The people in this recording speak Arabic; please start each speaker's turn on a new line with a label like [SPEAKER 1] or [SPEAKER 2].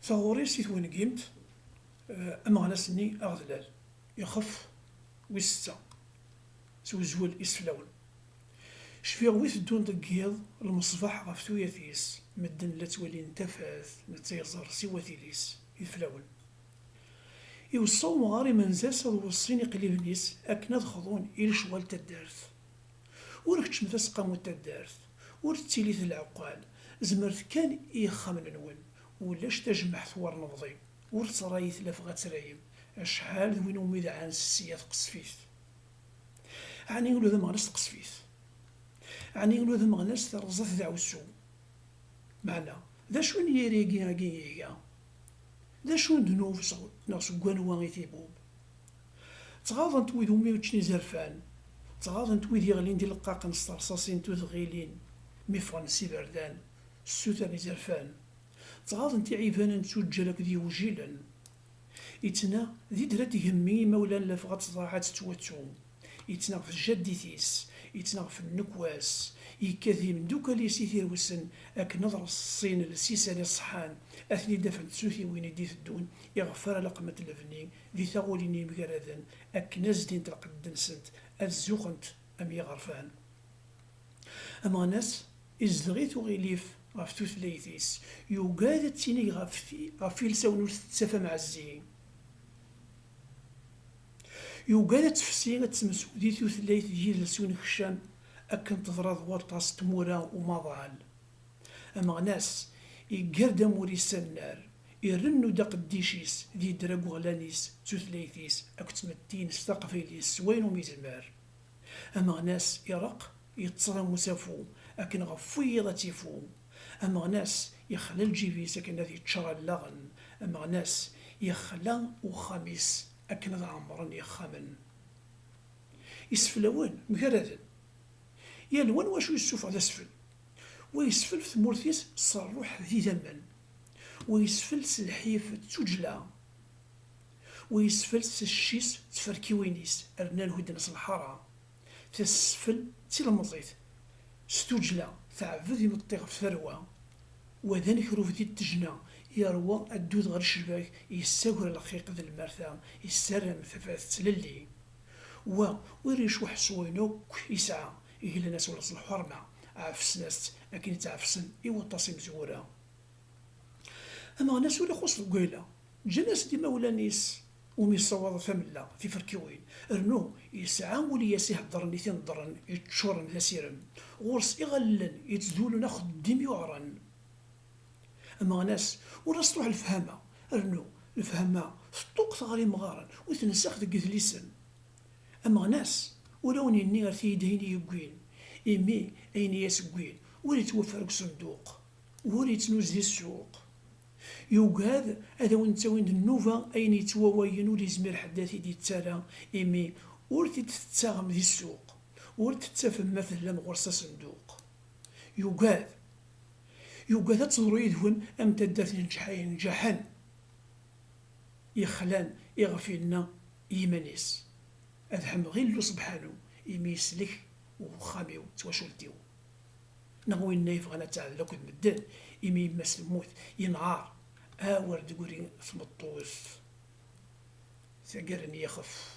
[SPEAKER 1] ثغوري سيت وين قيمت أمغناسني أغذلال يخف ويستا سوزول إسفلاون شفيغ ويث دون دقيض المصباح غف ثوياثيس مدن لا تولي نتفاث نتيزر سوا ثيليس يفلاون يوصل مغاري منزاس وصيني قليبنيس أكنا خضون إلى شوال تدارث وركتش مثاس قامو تدارث ورتيليث العقال زمرت كان إيخامن نون ولاش تجمع ثوار نبضي ورتصرايث لفغات رايم أشحال ذوين وميد عن السيات قصفيث عني يقولوا ذا مغناس تقصفيث عني يقولوا ذا مغناس ترزات ذا عوسو معنا ذا شون يريقي عقيقا ذا شون دنوف صغد ناس قوانوا غيثيبوب تغاضن تويد ومي وتشني زرفان تغاضن تويد يغلين دي لقاق نسترصاصين توذغيلين مفغن سيبردان السوثاني زرفان تغاضن تعيفان نتوجلك ذي وجيلا يتنا ذي درات يهمي مولا لفغات صداعات تواتو يتنا في الجديثيس يتنا في النكواس يكاذي من دوكا لي سيثير وسن اك نظر الصين السيساني الصحان اثني دفن تسوثي وين يديث الدون يغفر لقمة الفنين ذي ثغوليني مقرادا اك نزدين تلقدن سنت الزوخنت ام يغرفان اما ناس ازدغيث غيليف غف ليثيس يوقاد تيني غفي لساون تتسافى مع الزين يوقاد تفسير تسمسو دي ثلاث جيل لسون خشام أكن تضرض ورطاس تمورا ومضال أما ناس يقرد موريس النار يرنو داق الديشيس ذي دراقو غلانيس تثليثيس أكتمتين استقفيليس وينو ميزمار أما ناس يرق يتصرى مسافو أكن غفويضة تيفو أما ناس يخلى الجيبيس أكن ذي تشرى اللغن أما ناس يخلى وخميس أكن ذا عمرا يخامن يسفلون مكردا يالوان واشو يسوف على سفل ويسفل في ثمورثيس صروح ذي ذمن ويسفل سلحيف تجلا ويسفل سشيس تفركي وينيس أرنا الهدنس الحارة تسفل تلمضيث ستجلا ثعبذ يمطيغ في ثروة وذن حروف ذي التجنة يروى الدود غير الشباك يساور الخيق ذي المرثى يسرم ثفاث تللي ويريش واحد صوينو يسعى يهلا ناس ولا الحرمة عفس ناس لكن تعفسن يوطاسي مزورة أما ناس ولا خص القيلة جناس دي مولانيس ومي صوض فملا في فركوين رنو يسعى ولي يسيه الضرن يثين ضرن يتشورن ذا سيرم غورس يغلن يتزولو ناخد ديم يعرن أما ناس وراس تروح الفهامة رنو الفهامة سطوق ثغري مغارن ويتنسخ ذا لسن أما ناس ولوني النير في يديني يبقين إمي أين يسقين ولي توفرق صندوق ولي تنوزي السوق يوقاد هذا وين النوفا أين يتواوين ولي زمير حداثي دي التالا إمي ولي تتساغم ذي السوق ولي تتفهم مثلا مغرسة صندوق يوقاد تضريد هون أم تدات نجحان يخلان يغفلنا يمانيس أذحم غير سبحانه يميس لك وخاميو تواشلتيو نغوي النايف غانا تاع لوك المدان يمي يمس الموت ينعار ورد قولي ثم الطوف ثقرني يخف